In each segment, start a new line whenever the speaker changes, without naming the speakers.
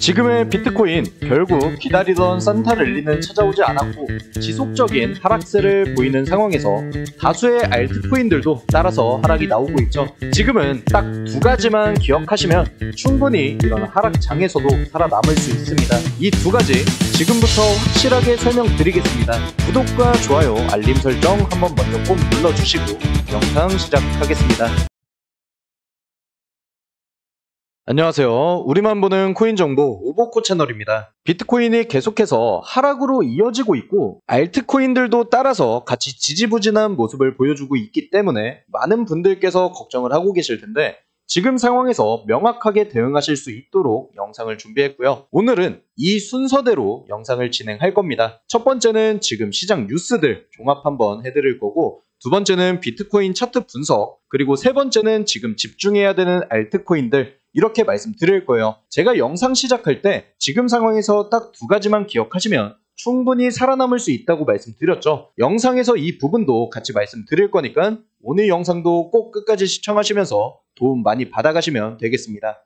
지금의 비트코인, 결국 기다리던 산타 랠리는 찾아오지 않았고 지속적인 하락세를 보이는 상황에서 다수의 알트코인들도 따라서 하락이 나오고 있죠. 지금은 딱 두 가지만 기억하시면 충분히 이런 하락장에서도 살아남을 수 있습니다. 이 두 가지 지금부터 확실하게 설명드리겠습니다. 구독과 좋아요, 알림 설정 한번 먼저 꼭 눌러주시고 영상 시작하겠습니다. 안녕하세요. 우리만 보는 코인 정보 오버코 채널입니다. 비트코인이 계속해서 하락으로 이어지고 있고 알트코인들도 따라서 같이 지지부진한 모습을 보여주고 있기 때문에 많은 분들께서 걱정을 하고 계실 텐데 지금 상황에서 명확하게 대응하실 수 있도록 영상을 준비했고요. 오늘은 이 순서대로 영상을 진행할 겁니다. 첫 번째는 지금 시장 뉴스들 종합 한번 해드릴 거고, 두 번째는 비트코인 차트 분석, 그리고 세 번째는 지금 집중해야 되는 알트코인들, 이렇게 말씀드릴 거예요. 제가 영상 시작할 때 지금 상황에서 딱 두 가지만 기억하시면 충분히 살아남을 수 있다고 말씀드렸죠. 영상에서 이 부분도 같이 말씀드릴 거니까 오늘 영상도 꼭 끝까지 시청하시면서 도움 많이 받아가시면 되겠습니다.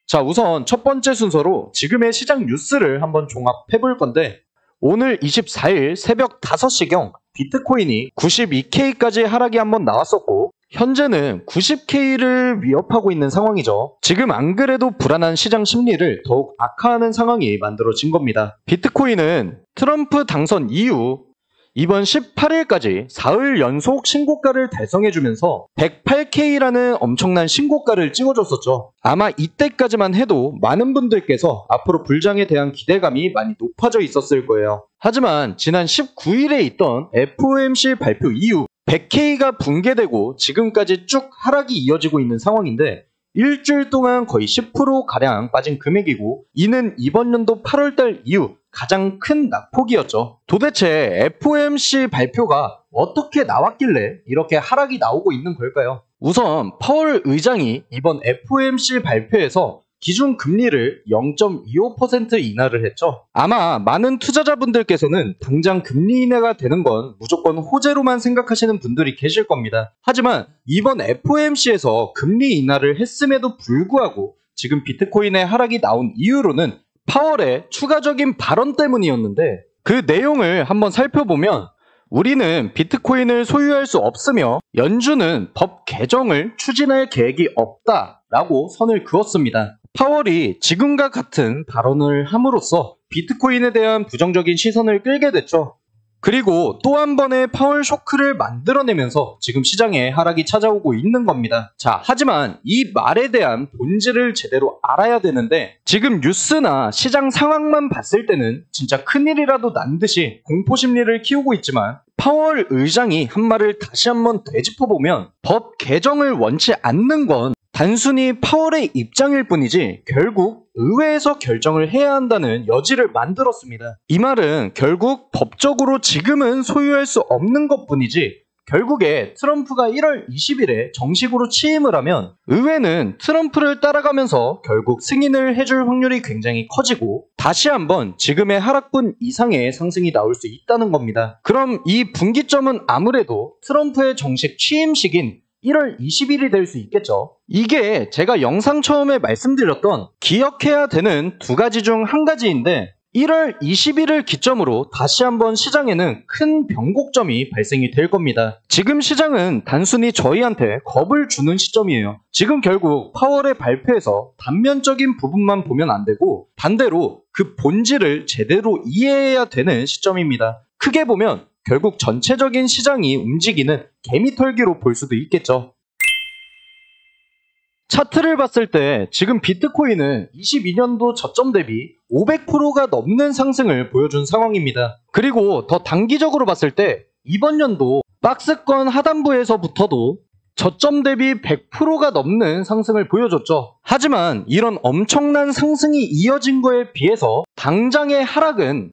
자, 우선 첫 번째 순서로 지금의 시장 뉴스를 한번 종합해 볼 건데, 오늘 24일 새벽 5시경 비트코인이 92K까지 하락이 한번 나왔었고 현재는 90K를 위협하고 있는 상황이죠. 지금 안 그래도 불안한 시장 심리를 더욱 악화하는 상황이 만들어진 겁니다. 비트코인은 트럼프 당선 이후 이번 18일까지 사흘 연속 신고가를 달성해주면서 108K라는 엄청난 신고가를 찍어줬었죠. 아마 이때까지만 해도 많은 분들께서 앞으로 불장에 대한 기대감이 많이 높아져 있었을 거예요. 하지만 지난 19일에 있던 FOMC 발표 이후 100K가 붕괴되고 지금까지 쭉 하락이 이어지고 있는 상황인데 일주일 동안 거의 10%가량 빠진 금액이고, 이는 이번 연도 8월달 이후 가장 큰 낙폭이었죠. 도대체 FOMC 발표가 어떻게 나왔길래 이렇게 하락이 나오고 있는 걸까요? 우선 파월 의장이 이번 FOMC 발표에서 기준 금리를 0.25% 인하를 했죠. 아마 많은 투자자분들께서는 당장 금리 인하가 되는 건 무조건 호재로만 생각하시는 분들이 계실 겁니다. 하지만 이번 FOMC에서 금리 인하를 했음에도 불구하고 지금 비트코인의 하락이 나온 이유로는 파월의 추가적인 발언 때문이었는데, 그 내용을 한번 살펴보면 우리는 비트코인을 소유할 수 없으며 연준은 법 개정을 추진할 계획이 없다라고 선을 그었습니다. 파월이 지금과 같은 발언을 함으로써 비트코인에 대한 부정적인 시선을 끌게 됐죠. 그리고 또 한 번의 파월 쇼크를 만들어내면서 지금 시장에 하락이 찾아오고 있는 겁니다. 자, 하지만 이 말에 대한 본질을 제대로 알아야 되는데, 지금 뉴스나 시장 상황만 봤을 때는 진짜 큰일이라도 난 듯이 공포심리를 키우고 있지만 파월 의장이 한 말을 다시 한번 되짚어보면 법 개정을 원치 않는 건 단순히 파월의 입장일 뿐이지 결국 의회에서 결정을 해야 한다는 여지를 만들었습니다. 이 말은 결국 법적으로 지금은 소유할 수 없는 것뿐이지 결국에 트럼프가 1월 20일에 정식으로 취임을 하면 의회는 트럼프를 따라가면서 결국 승인을 해줄 확률이 굉장히 커지고 다시 한번 지금의 하락분 이상의 상승이 나올 수 있다는 겁니다. 그럼 이 분기점은 아무래도 트럼프의 정식 취임식인 1월 20일이 될 수 있겠죠. 이게 제가 영상 처음에 말씀드렸던 기억해야 되는 두 가지 중 한 가지인데, 1월 20일을 기점으로 다시 한번 시장에는 큰 변곡점이 발생이 될 겁니다. 지금 시장은 단순히 저희한테 겁을 주는 시점이에요. 지금 결국 파월의 발표에서 단면적인 부분만 보면 안 되고 반대로 그 본질을 제대로 이해해야 되는 시점입니다. 크게 보면 결국 전체적인 시장이 움직이는 개미털기로 볼 수도 있겠죠. 차트를 봤을 때 지금 비트코인은 22년도 저점 대비 500%가 넘는 상승을 보여준 상황입니다. 그리고 더 단기적으로 봤을 때 이번 연도 박스권 하단부에서부터도 저점 대비 100%가 넘는 상승을 보여줬죠. 하지만 이런 엄청난 상승이 이어진 거에 비해서 당장의 하락은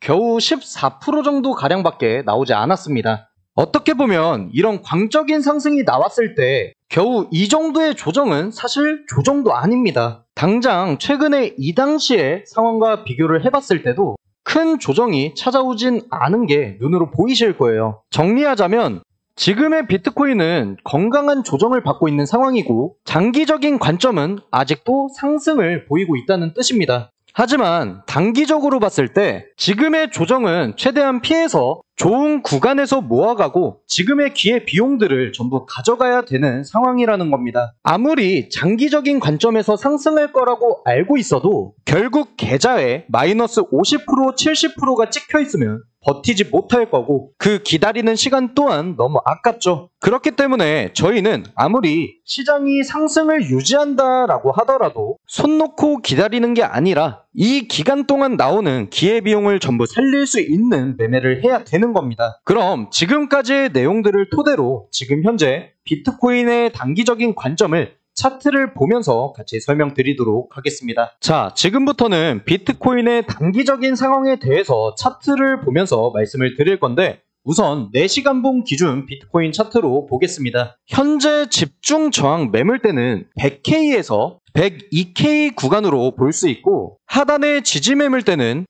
겨우 14% 정도 가량밖에 나오지 않았습니다. 어떻게 보면 이런 광적인 상승이 나왔을 때 겨우 이 정도의 조정은 사실 조정도 아닙니다. 당장 최근에 이 당시의 상황과 비교를 해봤을 때도 큰 조정이 찾아오진 않은 게 눈으로 보이실 거예요. 정리하자면 지금의 비트코인은 건강한 조정을 받고 있는 상황이고 장기적인 관점은 아직도 상승을 보이고 있다는 뜻입니다. 하지만 단기적으로 봤을 때 지금의 조정은 최대한 피해서 좋은 구간에서 모아가고 지금의 기회 비용들을 전부 가져가야 되는 상황이라는 겁니다. 아무리 장기적인 관점에서 상승할 거라고 알고 있어도 결국 계좌에 마이너스 50%, 70%가 찍혀 있으면 버티지 못할 거고 그 기다리는 시간 또한 너무 아깝죠. 그렇기 때문에 저희는 아무리 시장이 상승을 유지한다라고 하더라도 손 놓고 기다리는 게 아니라 이 기간 동안 나오는 기회비용을 전부 살릴 수 있는 매매를 해야 되는 겁니다. 그럼 지금까지의 내용들을 토대로 지금 현재 비트코인의 단기적인 관점을 차트를 보면서 같이 설명드리도록 하겠습니다. 자, 지금부터는 비트코인의 단기적인 상황에 대해서 차트를 보면서 말씀을 드릴 건데 우선 4시간봉 기준 비트코인 차트로 보겠습니다. 현재 집중 저항 매물대는 100K에서 102K 구간으로 볼 수 있고 하단의 지지 매물대는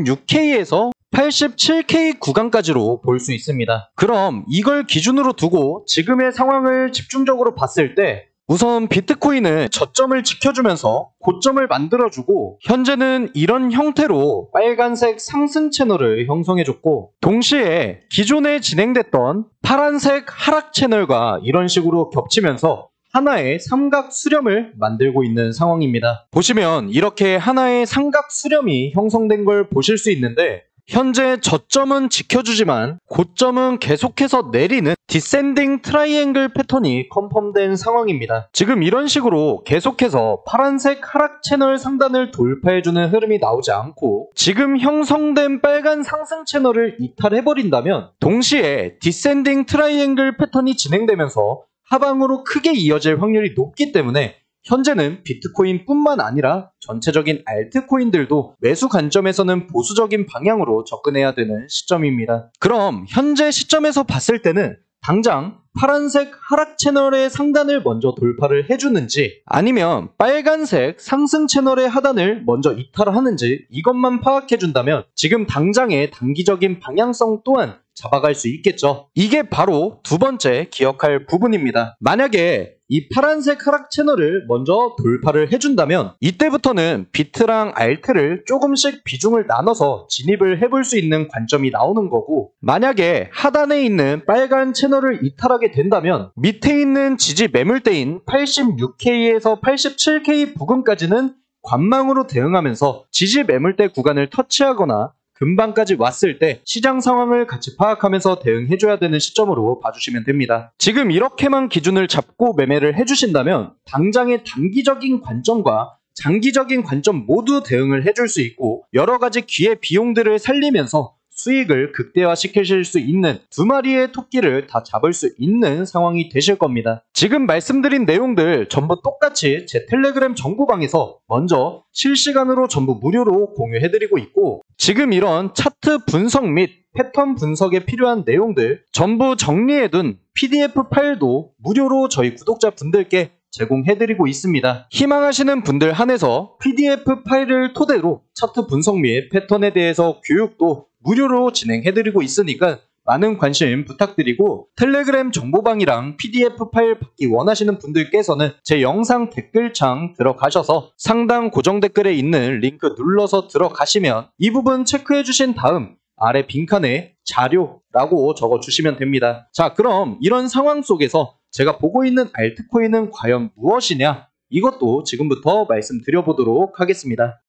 86K에서 87K 구간까지로 볼 수 있습니다. 그럼 이걸 기준으로 두고 지금의 상황을 집중적으로 봤을 때 우선 비트코인은 저점을 지켜주면서 고점을 만들어주고 현재는 이런 형태로 빨간색 상승 채널을 형성해줬고 동시에 기존에 진행됐던 파란색 하락 채널과 이런 식으로 겹치면서 하나의 삼각 수렴을 만들고 있는 상황입니다. 보시면 이렇게 하나의 삼각 수렴이 형성된 걸 보실 수 있는데 현재 저점은 지켜주지만 고점은 계속해서 내리는 디센딩 트라이앵글 패턴이 컨펌된 상황입니다. 지금 이런 식으로 계속해서 파란색 하락 채널 상단을 돌파해주는 흐름이 나오지 않고 지금 형성된 빨간 상승 채널을 이탈해버린다면 동시에 디센딩 트라이앵글 패턴이 진행되면서 하방으로 크게 이어질 확률이 높기 때문에 현재는 비트코인뿐만 아니라 전체적인 알트코인들도 매수 관점에서는 보수적인 방향으로 접근해야 되는 시점입니다. 그럼 현재 시점에서 봤을 때는 당장 파란색 하락 채널의 상단을 먼저 돌파를 해주는지 아니면 빨간색 상승 채널의 하단을 먼저 이탈하는지 이것만 파악해준다면 지금 당장의 단기적인 방향성 또한 잡아갈 수 있겠죠. 이게 바로 두 번째 기억할 부분입니다. 만약에 이 파란색 하락 채널을 먼저 돌파를 해준다면 이때부터는 비트랑 알트를 조금씩 비중을 나눠서 진입을 해볼 수 있는 관점이 나오는 거고 만약에 하단에 있는 빨간 채널을 이탈하게 된다면 밑에 있는 지지 매물대인 86K에서 87K 부근까지는 관망으로 대응하면서 지지 매물대 구간을 터치하거나 금방까지 왔을 때 시장 상황을 같이 파악하면서 대응해줘야 되는 시점으로 봐주시면 됩니다. 지금 이렇게만 기준을 잡고 매매를 해주신다면 당장의 단기적인 관점과 장기적인 관점 모두 대응을 해줄 수 있고 여러가지 기회 비용들을 살리면서 수익을 극대화시키실 수 있는 두 마리의 토끼를 다 잡을 수 있는 상황이 되실 겁니다. 지금 말씀드린 내용들 전부 똑같이 제 텔레그램 정보방에서 먼저 실시간으로 전부 무료로 공유해드리고 있고 지금 이런 차트 분석 및 패턴 분석에 필요한 내용들 전부 정리해둔 PDF 파일도 무료로 저희 구독자분들께 제공해드리고 있습니다. 희망하시는 분들 한해서 PDF 파일을 토대로 차트 분석 및 패턴에 대해서 교육도 무료로 진행해드리고 있으니까 많은 관심 부탁드리고 텔레그램 정보방이랑 PDF 파일 받기 원하시는 분들께서는 제 영상 댓글창 들어가셔서 상단 고정 댓글에 있는 링크 눌러서 들어가시면 이 부분 체크해주신 다음 아래 빈칸에 자료라고 적어주시면 됩니다. 자, 그럼 이런 상황 속에서 제가 보고 있는 알트코인은 과연 무엇이냐? 이것도 지금부터 말씀드려보도록 하겠습니다.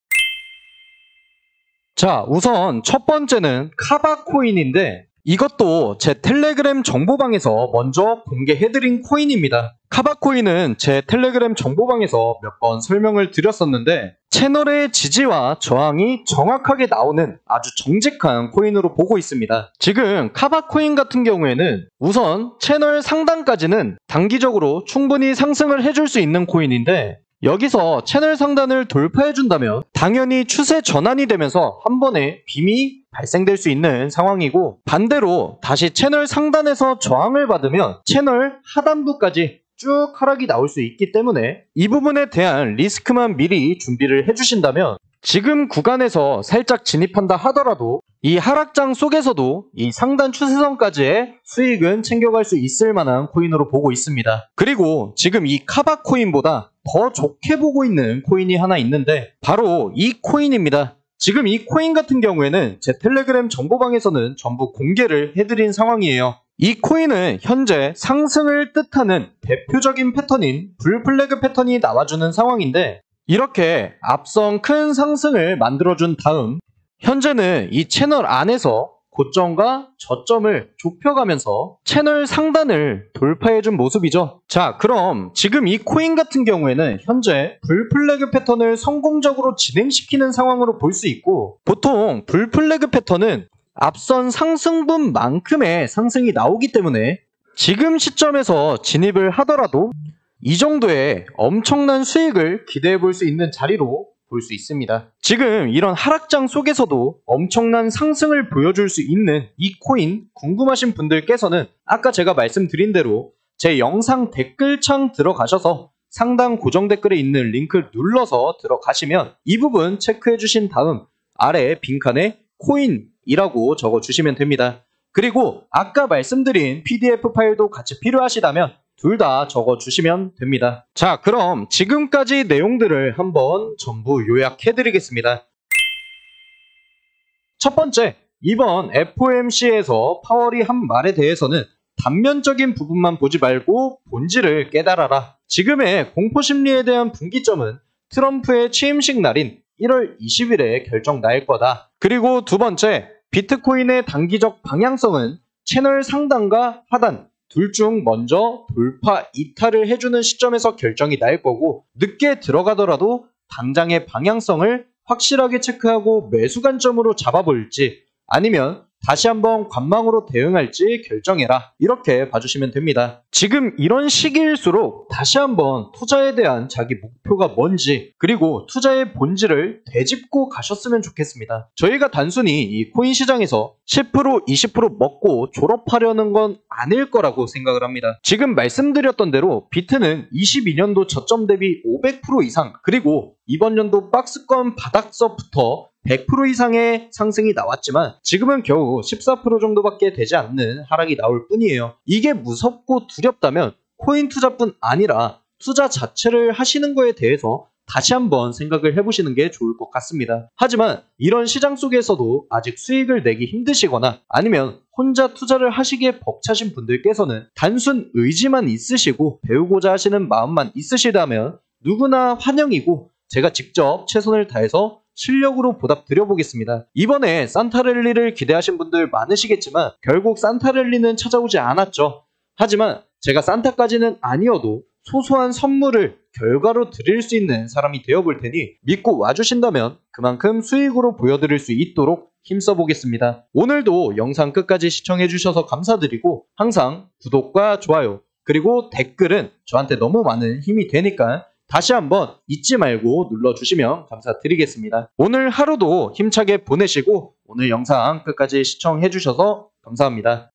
자, 우선 첫 번째는 카바코인인데 이것도 제 텔레그램 정보방에서 먼저 공개해드린 코인입니다. 카바코인은 제 텔레그램 정보방에서 몇 번 설명을 드렸었는데 채널의 지지와 저항이 정확하게 나오는 아주 정직한 코인으로 보고 있습니다. 지금 카바코인 같은 경우에는 우선 채널 상단까지는 단기적으로 충분히 상승을 해줄 수 있는 코인인데 여기서 채널 상단을 돌파해준다면 당연히 추세 전환이 되면서 한 번에 빔이 발생될 수 있는 상황이고 반대로 다시 채널 상단에서 저항을 받으면 채널 하단부까지 쭉 하락이 나올 수 있기 때문에 이 부분에 대한 리스크만 미리 준비를 해주신다면 지금 구간에서 살짝 진입한다 하더라도 이 하락장 속에서도 이 상단 추세선까지의 수익은 챙겨갈 수 있을 만한 코인으로 보고 있습니다. 그리고 지금 이 카바 코인보다 더 좋게 보고 있는 코인이 하나 있는데 바로 이 코인입니다. 지금 이 코인 같은 경우에는 제 텔레그램 정보방에서는 전부 공개를 해드린 상황이에요. 이 코인은 현재 상승을 뜻하는 대표적인 패턴인 불플래그 패턴이 나와주는 상황인데 이렇게 앞선 큰 상승을 만들어준 다음 현재는 이 채널 안에서 고점과 저점을 좁혀가면서 채널 상단을 돌파해준 모습이죠. 자, 그럼 지금 이 코인 같은 경우에는 현재 불플래그 패턴을 성공적으로 진행시키는 상황으로 볼 수 있고 보통 불플래그 패턴은 앞선 상승분만큼의 상승이 나오기 때문에 지금 시점에서 진입을 하더라도 이 정도의 엄청난 수익을 기대해 볼 수 있는 자리로 볼 수 있습니다. 지금 이런 하락장 속에서도 엄청난 상승을 보여줄 수 있는 이 코인 궁금하신 분들께서는 아까 제가 말씀드린 대로 제 영상 댓글창 들어가셔서 상단 고정 댓글에 있는 링크를 눌러서 들어가시면 이 부분 체크해 주신 다음 아래 빈칸에 코인이라고 적어주시면 됩니다. 그리고 아까 말씀드린 PDF 파일도 같이 필요하시다면 둘 다 적어주시면 됩니다. 자, 그럼 지금까지 내용들을 한번 전부 요약해드리겠습니다. 첫 번째, 이번 FOMC에서 파월이 한 말에 대해서는 단면적인 부분만 보지 말고 본질을 깨달아라. 지금의 공포심리에 대한 분기점은 트럼프의 취임식 날인 1월 20일에 결정 날 거다. 그리고 두 번째, 비트코인의 단기적 방향성은 채널 상단과 하단 둘 중 먼저 돌파 이탈을 해주는 시점에서 결정이 날 거고 늦게 들어가더라도 당장의 방향성을 확실하게 체크하고 매수 관점으로 잡아볼지 아니면 다시 한번 관망으로 대응할지 결정해라. 이렇게 봐주시면 됩니다. 지금 이런 시기일수록 다시 한번 투자에 대한 자기 목표가 뭔지 그리고 투자의 본질을 되짚고 가셨으면 좋겠습니다. 저희가 단순히 이 코인 시장에서 10% 20% 먹고 졸업하려는 건 아닐 거라고 생각을 합니다. 지금 말씀드렸던 대로 비트는 22년도 저점 대비 500% 이상 그리고 이번 연도 박스권 바닥서부터 100% 이상의 상승이 나왔지만 지금은 겨우 14% 정도밖에 되지 않는 하락이 나올 뿐이에요. 이게 무섭고 두렵다면 코인 투자뿐 아니라 투자 자체를 하시는 거에 대해서 다시 한번 생각을 해보시는 게 좋을 것 같습니다. 하지만 이런 시장 속에서도 아직 수익을 내기 힘드시거나 아니면 혼자 투자를 하시기에 벅차신 분들께서는 단순 의지만 있으시고 배우고자 하시는 마음만 있으시다면 누구나 환영이고 제가 직접 최선을 다해서 실력으로 보답드려보겠습니다. 이번에 산타랠리를 기대하신 분들 많으시겠지만 결국 산타랠리는 찾아오지 않았죠. 하지만 제가 산타까지는 아니어도 소소한 선물을 결과로 드릴 수 있는 사람이 되어볼 테니 믿고 와주신다면 그만큼 수익으로 보여드릴 수 있도록 힘써보겠습니다. 오늘도 영상 끝까지 시청해주셔서 감사드리고 항상 구독과 좋아요 그리고 댓글은 저한테 너무 많은 힘이 되니까 다시 한번 잊지 말고 눌러주시면 감사드리겠습니다. 오늘 하루도 힘차게 보내시고 오늘 영상 끝까지 시청해주셔서 감사합니다.